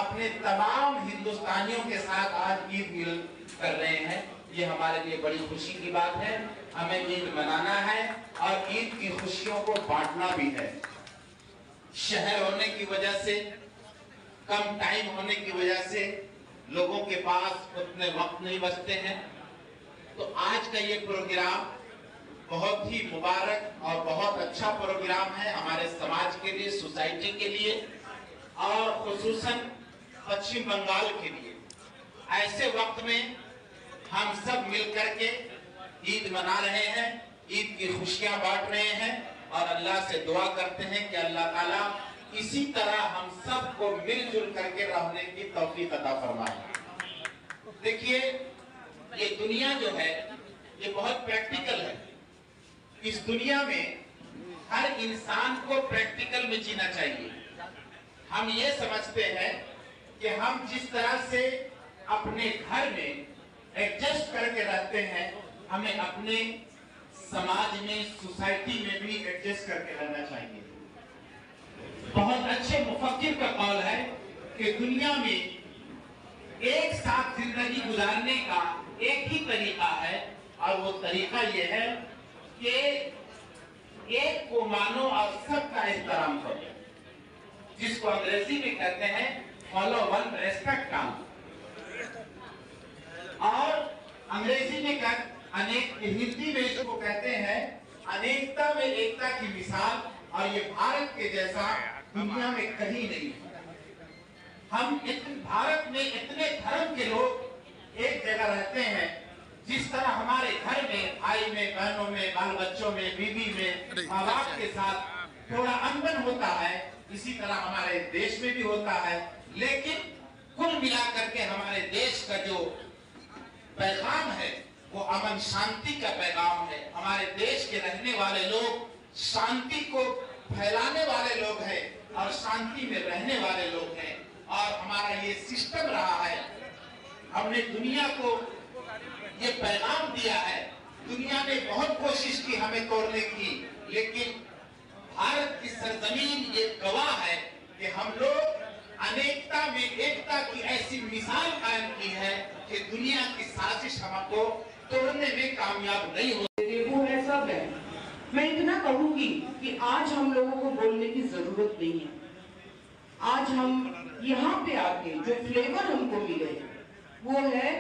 अपने तमाम हिंदुस्तानियों के साथ आज ईद मिल कर रहे हैं। ये हमारे लिए बड़ी खुशी की बात है। हमें ईद मनाना है और ईद की खुशियों को बांटना भी है। शहर होने की वजह से, कम टाइम होने की वजह से लोगों के पास उतने वक्त नहीं बचते हैं। तो आज का ये प्रोग्राम बहुत ही मुबारक और बहुत अच्छा प्रोग्राम है हमारे समाज के लिए, सोसाइटी के लिए और खुसूसन पश्चिम बंगाल के लिए। ऐसे वक्त में हम सब मिलकर के ईद मना रहे हैं, ईद की खुशियां बांट रहे हैं और अल्लाह से दुआ करते हैं कि अल्लाह ताला इसी तरह हम सबको मिलजुल करके रहने की तौफीक अता फरमाए। देखिए, ये दुनिया जो है ये बहुत प्रैक्टिकल है। इस दुनिया में हर इंसान को प्रैक्टिकल में जीना चाहिए। हम ये समझते हैं कि हम जिस तरह से अपने घर में एडजस्ट करके रहते हैं, हमें अपने समाज में, सोसाइटी में भी एडजस्ट करके रहना चाहिए। बहुत अच्छे मुफक्किर का कौल है कि दुनिया में एक साथ जिंदगी गुजारने का एक ही तरीका है और वो तरीका ये है कि एक को मानो और सबका एहतराम करो, जिसको अंग्रेजी में कहते हैं फॉलो वन रेस्पेक्ट काम। और अंग्रेजी में हिंदी में इसको कहते हैं अनेकता में एकता की मिसाल। और ये भारत के जैसा दुनिया में कहीं नहीं है। हम भारत में इतने धर्म के लोग एक जगह रहते हैं। जिस तरह हमारे घर में, भाई में, बहनों में, बाल बच्चों में, बीवी में, माँ बाप के साथ थोड़ा अनबन होता है, इसी तरह हमारे देश में भी होता है। लेकिन कुल मिलाकर के हमारे देश का जो पैगाम है वो अमन शांति का पैगाम है। हमारे देश के रहने वाले लोग शांति को फैलाने वाले लोग हैं और शांति में रहने वाले लोग हैं। और हमारा ये सिस्टम रहा है। हमने दुनिया को ये पैगाम दिया है। दुनिया ने बहुत कोशिश की हमें तोड़ने की, लेकिन भारत की सरजमीन ये गवाह है कि हम लोग अनेकता में एकता की ऐसी मिसाल कायम की है कि दुनिया की साजिश हमको तोड़ने में कामयाब नहीं होती। वो है, सब है। मैं इतना कहूंगी कि आज हम लोगों को बोलने की जरूरत नहीं है। आज हम यहाँ पे आके जो फ्लेवर हमको मिले वो है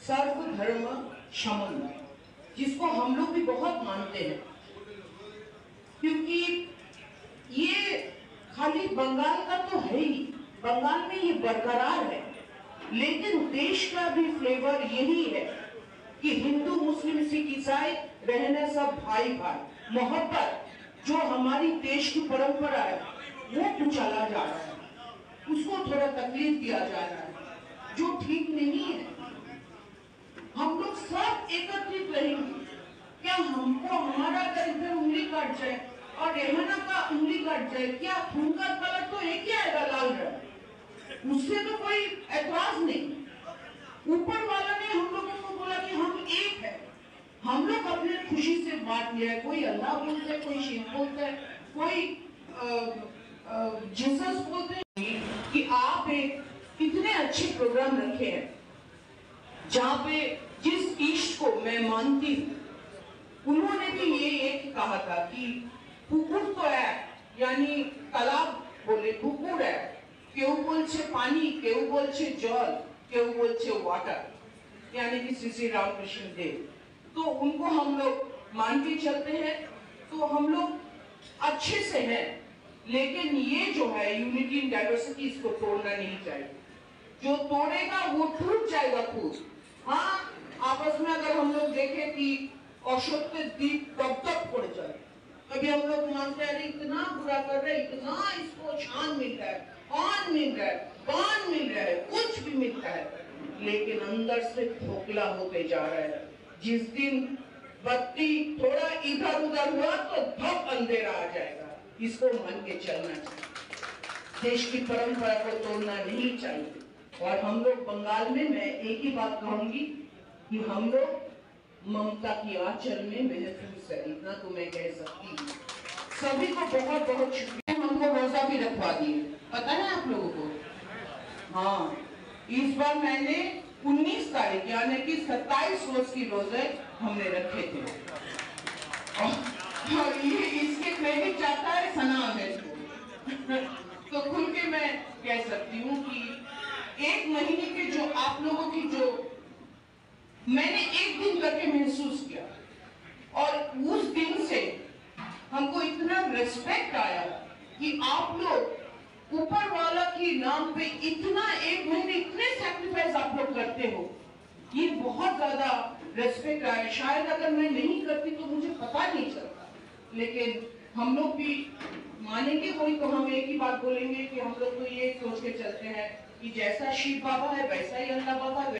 सर्वधर्म शमन, जिसको हम लोग भी बहुत मानते हैं। क्योंकि ये खाली बंगाल का तो है ही, बंगाल में ये बरकरार है, लेकिन देश का भी फ्लेवर यही है कि हिंदू, मुस्लिम, सिख, ईसाई रहने सब भाई भाई। मोहब्बत जो हमारी देश की परंपरा है वो कुचला जा रहा है, उसको थोड़ा तकलीफ दिया जा रहा है, जो ठीक नहीं है। हम लोग सब एकत्रित रहेंगे। क्या हमको हमारा अगर इधर उंगली काट जाए और रेहाना का उंगली काट जाए, क्या खून का कलर तो एक ही आएगा, लाल रंग, उससे तो कोई एतराज नहीं। ऊपर वाला ने हम लोगों को बोला कि हम एक है। हम लोग अपने खुशी से बांट लिया है। कोई अल्लाह बोलता है, कोई शिव बोलता है, कोई जीसस बोलते हैं। कि आप एक इतने अच्छे प्रोग्राम रखे हैं जहाँ पे जिस इष्ट को मैं मानती हूँ, उन्होंने भी ये एक कहा था कि पुकुर तो है, यानी तालाब बोले पुकुर है, केउ बोलছে पानी, केउ बोलছে जल, केउ बोलছে वाटर, यानी कि श्री रामकृष्ण देव। तो उनको हम लोग मान के चलते हैं, तो हम लोग अच्छे से हैं। लेकिन ये जो है यूनिटी इन डाइवर्सिटी, इसको तोड़ना नहीं चाहिए। जो तोड़ेगा वो टूट जाएगा खुद। हाँ, आपस में अगर हम लोग देखें कि अशोक के दीप कब तक पड़ जाए, कभी हम लोग मानते हैं इतना बुरा कर रहे, इतना इसको शान मिल रहा है, पान मिल रहा है, पान मिल रहा है, कुछ भी मिलता है, लेकिन अंदर से खोखला होते जा रहा है। जिस दिन बत्ती थोड़ा इधर उधर हुआ तो धप अंधेरा आ जाएगा। इसको मान के चलना चाहिए। देश की परंपरा को तोड़ना नहीं चाहिए। और हम लोग बंगाल में, मैं एक ही बात कहूंगी कि हम लोग ममता की आंचल में महफूज है, इतना तो मैं कह सकती हूँ। सभी को बहुत बहुत शुक्रिया। हमको रोजा भी रखवा दिए, पता है आप लोगों को? हाँ, इस बार मैंने 19 तारीख यानी कि 27 रोज की रोजे हमने रखे थे और ये इसके क्रेडिट जाता है सना अहमद को। तो खुल के मैं कह सकती हूँ कि एक महीने के जो आप लोगों की जो मैंने एक दिन करके महसूस किया और उस दिन से हमको इतना रिस्पेक्ट आया कि आप लोग ऊपर वाला के नाम पे इतना एक महीने इतने सैक्रिफाइस आप लोग करते हो, ये बहुत ज्यादा रिस्पेक्ट आया। शायद अगर मैं नहीं करती तो मुझे पता नहीं चलता, लेकिन हम लोग भी मानेंगे वही तो हम एक ही बात बोलेंगे कि हम लोग तो ये सोच के चलते हैं कि जैसा शिव बाबा है वैसा ही अल्लाह बाबा है।